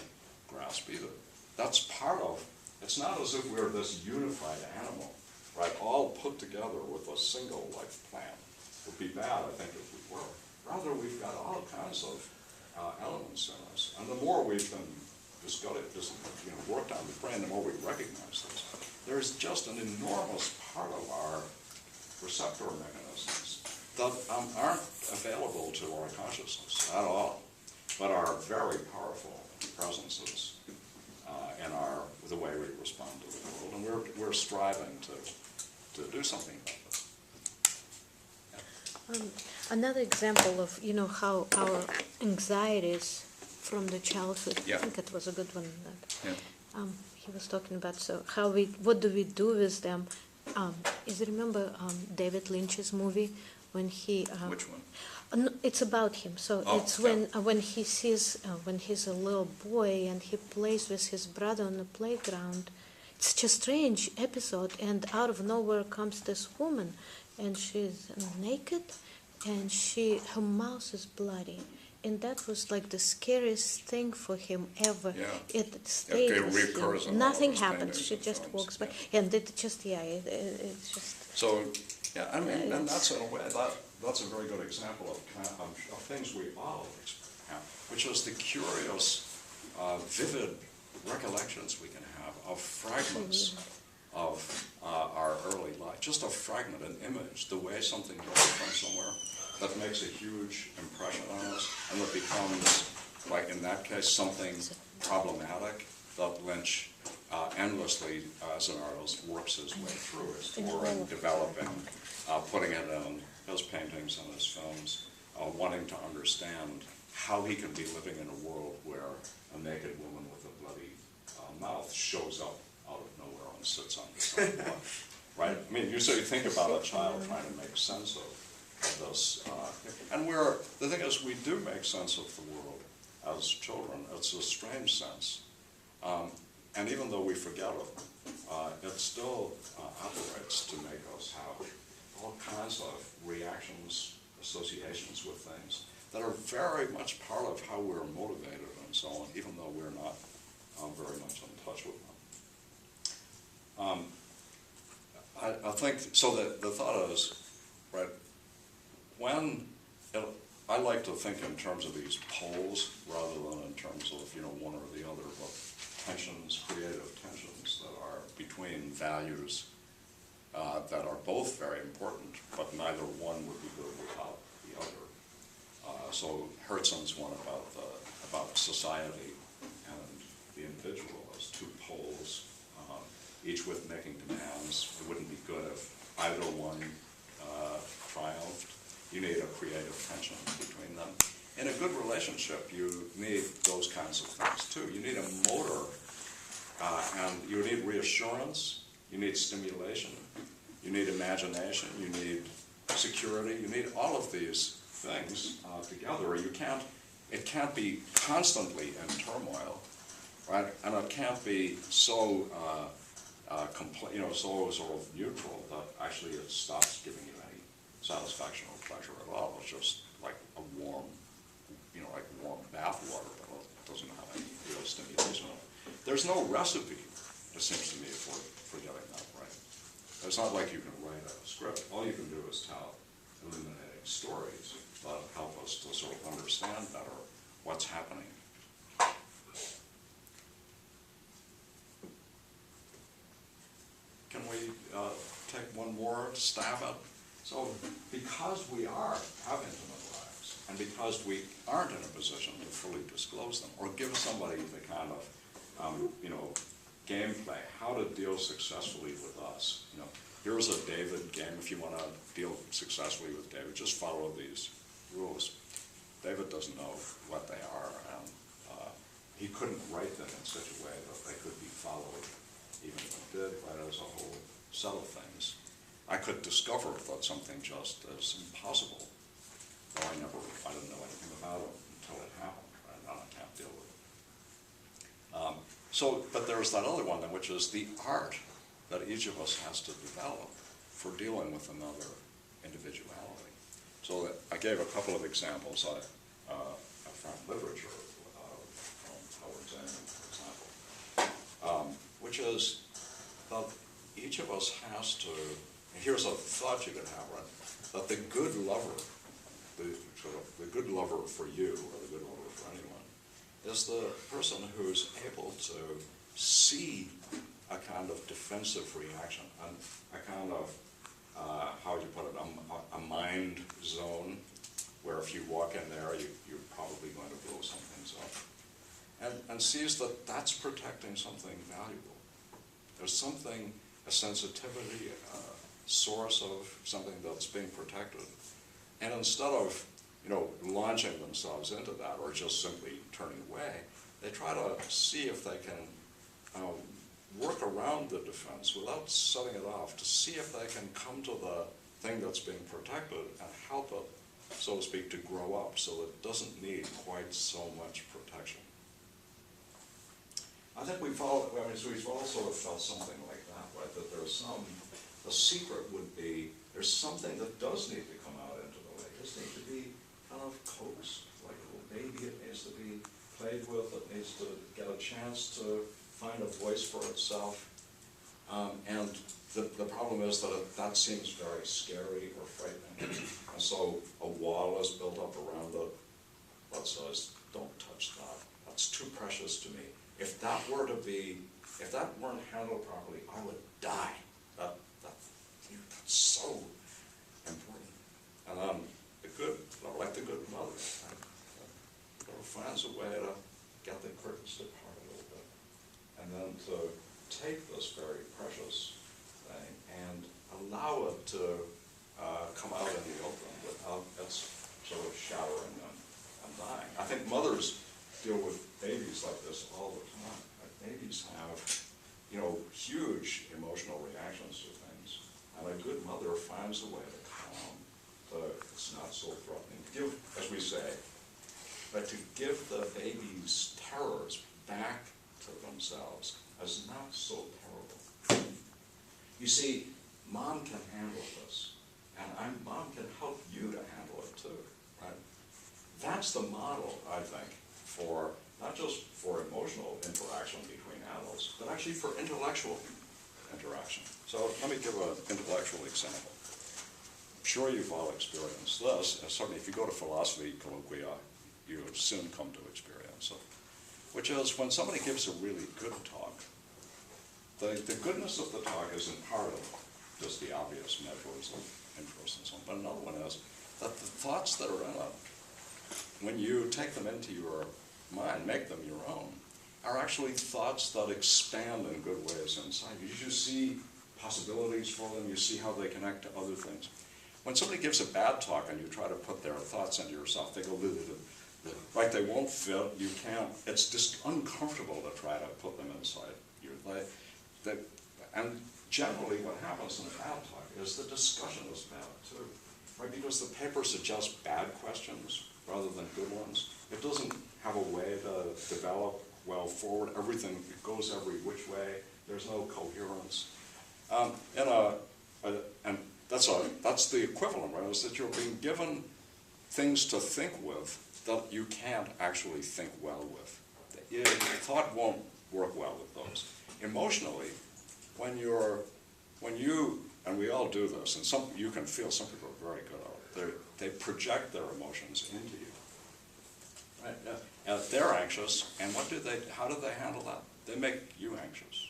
grasp either. That's part of, it's not as if we're this unified animal, right, all put together with a single life plan. It would be bad, I think, if we were. Rather, we've got all kinds of elements in us, and the more we've been worked on the brain, the more we recognize this. There's just an enormous part of our receptor mechanisms that aren't available to our consciousness at all, but are very powerful presences in the way we respond to the world, and we're striving to do something about it. Another example of how our anxieties from the childhood. I think it was a good one. He was talking about what do we do with them? Remember David Lynch's movie when he? Which one? It's about him. So when he sees when he's a little boy and he plays with his brother on the playground. It's just a strange episode, and out of nowhere comes this woman, and she's naked, and her mouth is bloody, and that was like the scariest thing for him ever. Yeah. It stayed It with reoccurs him. in all Nothing those happens. paintings She and just films, walks by, yeah. and it just it's just. So, yeah, I mean, and It's- that's in a way, that's a very good example of things we all have, which is the curious, vivid recollections we can have of fragments of our early life. Just a fragment, an image, the way something goes from somewhere that makes a huge impression on us, and that becomes, like in that case, something problematic that Lynch endlessly, as an artist, works his way through, exploring, developing, putting it in his paintings and his films, wanting to understand how he can be living in a world where a naked woman with a bloody mouth shows up out of nowhere and sits on the sidewalk, right? I mean, you think about a child trying to make sense of this, and the thing is, we do make sense of the world as children. It's a strange sense. And even though we forget it, it still operates to make us have all kinds of reactions, associations with things that are very much part of how we're motivated and so on, even though we're not very much in touch with them. I think, so the thought is, right, I like to think in terms of these poles rather than in terms of, one or the other, but tensions, creative tensions that are between values that are both very important, but neither one would be good without the other. So Herzen's one about society and the individual as two poles, each with making demands. It wouldn't be good if either one triumphed. You need a creative tension between them. In a good relationship, you need those kinds of things too. You need a motor, and you need reassurance, you need stimulation, you need imagination, you need security, you need all of these things together. It can't be constantly in turmoil, right? And it can't be so, so sort of neutral that actually it stops giving you any satisfaction or pleasure at all. It's just like a warm, like warm bath water, but it doesn't have any real stimulation. There's no recipe, it seems to me, for getting that right. It's not like you can write a script. All you can do is tell illuminating stories that help us to sort of understand better what's happening. Can we take one more stab at? So, because we have intimate lives, and because we aren't in a position to fully disclose them, or give somebody the kind of, gameplay, how to deal successfully with us. Here's a David game. If you want to deal successfully with David, just follow these rules. David doesn't know what they are, and he couldn't write them in such a way that they could be followed, even if he did. Right? There's a whole set of things. I could discover that something just is impossible, though I didn't know anything about it until it happened, right? Now I can't deal with it. But there's that other one, then, which is the art that each of us has to develop for dealing with another individuality. So I gave a couple of examples from literature, from Howard Zinn, for example, which is that each of us has to, and here's a thought you could have, right, that the good lover, the good lover for you, or the good lover for anyone, is the person who's able to see a kind of defensive reaction, a kind of, how would you put it, a mind zone, where if you walk in there, you're probably going to blow some things up, and sees that that's protecting something valuable. There's something, a sensitivity, a source of something that's being protected, and instead of launching themselves into that or just simply turning away, they try to see if they can work around the defense without setting it off, to see if they can come to the thing that's being protected and help it, so to speak, to grow up so that it doesn't need quite so much protection. I think we've all sort of felt something like that, right? That there's the secret would be, there's something that does need to come out into the light. It just needs to be kind of coaxed, like a little baby, it needs to be played with, it needs to get a chance to find a voice for itself. And the problem is that seems very scary or frightening. And so a wall is built up around it that says, don't touch that. That's too precious to me. If that weren't handled properly, I would die. That's so important. And like the good mother, finds a way to get the curtains apart a little bit. And then to take this very precious thing and allow it to come out in the open without its sort of showering and dying. I think mothers deal with babies like this all the time. Like babies have, huge emotional reactions to things. And a good mother finds a way to calm, it's not so threatening. As we say, but to give the baby's terrors back to themselves is not so terrible. You see, mom can handle this, and mom can help you to handle it too, right? That's the model, I think, for not just for emotional interaction between adults, but actually for intellectual interaction. So let me give an intellectual example. I'm sure you've all experienced this, and certainly if you go to philosophy colloquia, you soon come to experience it, which is when somebody gives a really good talk, the goodness of the talk isn't part of just the obvious measures of interest and so on, but another one is that the thoughts that are in it, when you take them into your mind, make them your own, are actually thoughts that expand in good ways inside you. You see possibilities for them, you see how they connect to other things. When somebody gives a bad talk and you try to put their thoughts into yourself, they go, right, they won't fit, you can't, it's just uncomfortable to try to put them inside you. And generally what happens in a bad talk is the discussion is bad too, right? Because the paper suggests bad questions rather than good ones. It doesn't have a way to develop well forward. Everything, it goes every which way. There's no coherence. And that's the equivalent, right? Is that you're being given things to think with that you can't actually think well with. Your thought won't work well with those. Emotionally, when you, and we all do this, and you can feel some people are very good at it, they project their emotions into you. Right? Yeah. They're anxious, and how do they handle that? They make you anxious.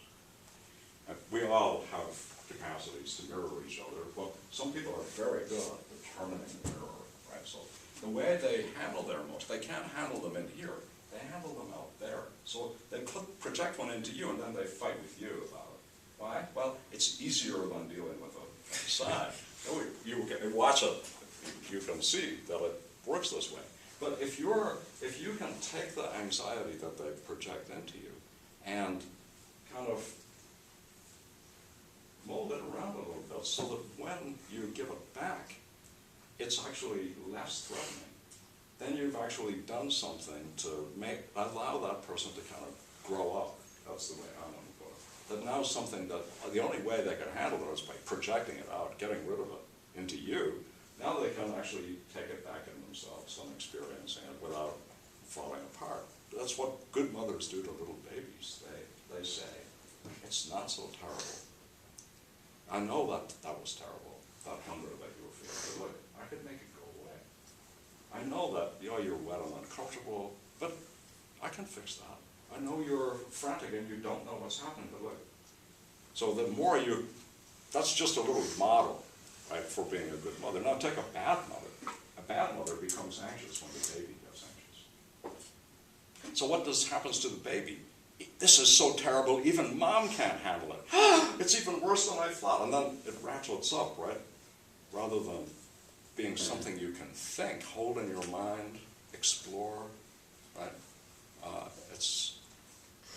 We all have capacities to mirror each other, but some people are very good at determining the mirror, right? So the way they handle their emotions, they can't handle them in here, they handle them out there. So they project one into you, and then they fight with you about it. Why? Well, it's easier than dealing with it inside. You watch it, you can see that it works this way. But if you can take the anxiety that they project into you and kind of mold it around a little bit so that when you give it back, it's actually less threatening. Then you've actually done something to allow that person to kind of grow up. That's the way I want to put it. That now something that, the only way they can handle it is by projecting it out, getting rid of it into you. Now they can actually take it back in themselves and experiencing it without falling apart. That's what good mothers do to little babies. They say, it's not so terrible. I know that was terrible, that hunger that you were feeling. But look, I could make it go away. I know that you're wet and uncomfortable, but I can fix that. I know you're frantic and you don't know what's happening, but look. So the more that's just a little model, right, for being a good mother. Now take a bad mother. A bad mother becomes anxious when the baby gets anxious. So what happens to the baby? This is so terrible, even mom can't handle it. It's even worse than I thought. And then it ratchets up, right? Rather than being something you can think, hold in your mind, explore, right? It's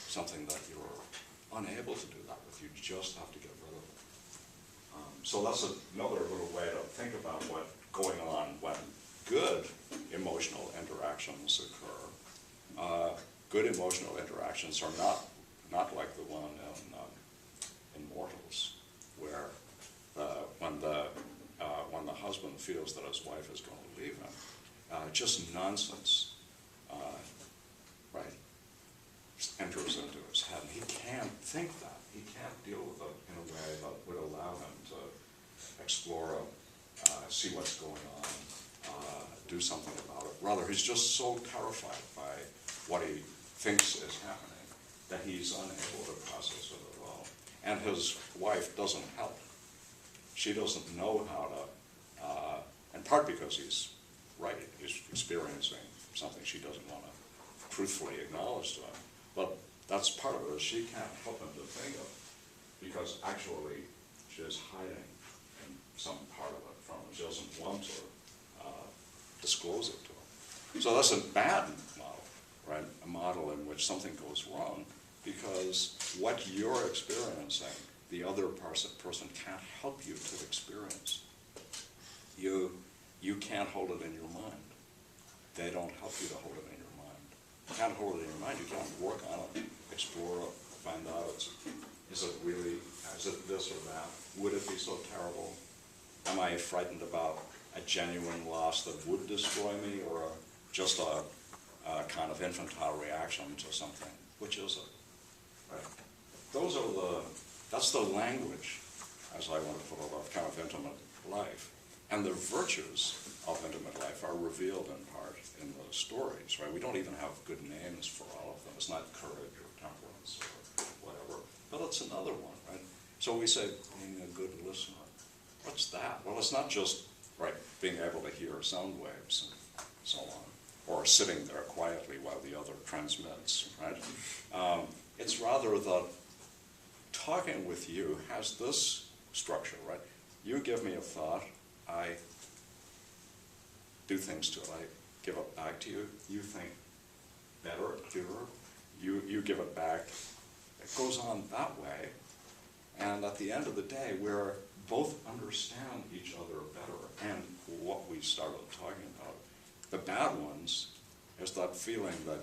something that you're unable to do that with. You just have to get rid of it. So that's another little way to think about what's going on when good emotional interactions occur. Good emotional interactions are not like the one in Mortals, where when the husband feels that his wife is going to leave him, just nonsense. think that. He can't deal with it in a way that would allow him to explore, see what's going on, do something about it. Rather, he's just so terrified by what he thinks is happening that he's unable to process it at all. And his wife doesn't help. She doesn't know how to, in part because he's experiencing something she doesn't want to truthfully acknowledge to him. But that's part of it, is she can't help him to think of, because actually she is hiding in some part of it from him. She doesn't want to disclose it to him. So that's a bad model, right? A model in which something goes wrong, because what you're experiencing, the other person can't help you to experience. You can't hold it in your mind. They don't help you to hold it in your mind. You can't hold it in your mind. You can't work on it, explore it, find out, is it this or that? Would it be so terrible? Am I frightened about a genuine loss that would destroy me, or just a kind of infantile reaction to something? Which is it? Right? That's the language, as I want to put it, of kind of intimate life. And the virtues of intimate life are revealed in part in those stories, right? We don't even have good names for all of them. It's not courage or temperance or whatever, but it's another one, right? So we say, being a good listener. What's that? Well, it's not just, right, being able to hear sound waves and so on, or sitting there quietly while the other transmits, right? It's rather that talking with you has this structure, right? You give me a thought, I do things to it, I give it back to you, you think better, clearer, you give it back. It goes on that way, and at the end of the day, we're both understand each other better, and what we started talking about. The bad ones is that feeling that,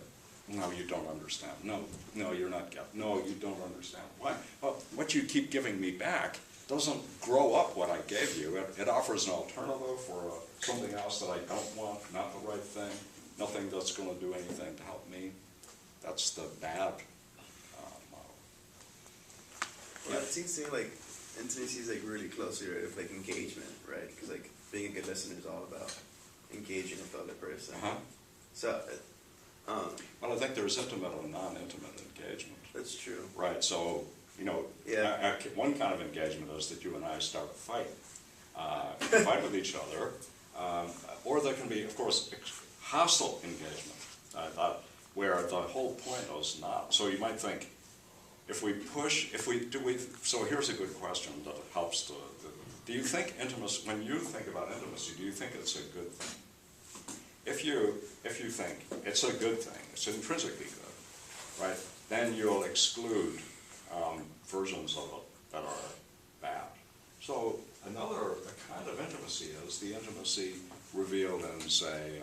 no, you don't understand. No, you're not getting. No, you don't understand. Why? Well, what you keep giving me back doesn't grow up what I gave you. It offers an alternative for something else that I don't want, not the right thing, nothing that's going to do anything to help me. That's the bad model. Well, it seems to me like intimacy is like really closely related with like engagement, right? Because like being a good listener is all about engaging with the other person. So, well, I think there's intimate and non-intimate engagement. That's true. Right. So, you know, one kind of engagement is that you and I start a fight, fight with each other, or there can be, of course, hostile engagement, where the whole point is not. So you might think, so here's a good question that helps to, do you think intimacy, when you think about intimacy, do you think it's a good thing? If you think it's a good thing, it's intrinsically good, right, then you'll exclude versions of it that are bad. So a kind of intimacy is the intimacy revealed in, say, in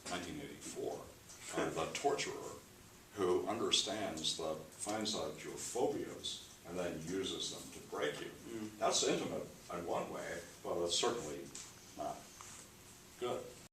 1984, the torturer who finds out your phobias and then uses them to break you. That's intimate in one way, but it's certainly not good.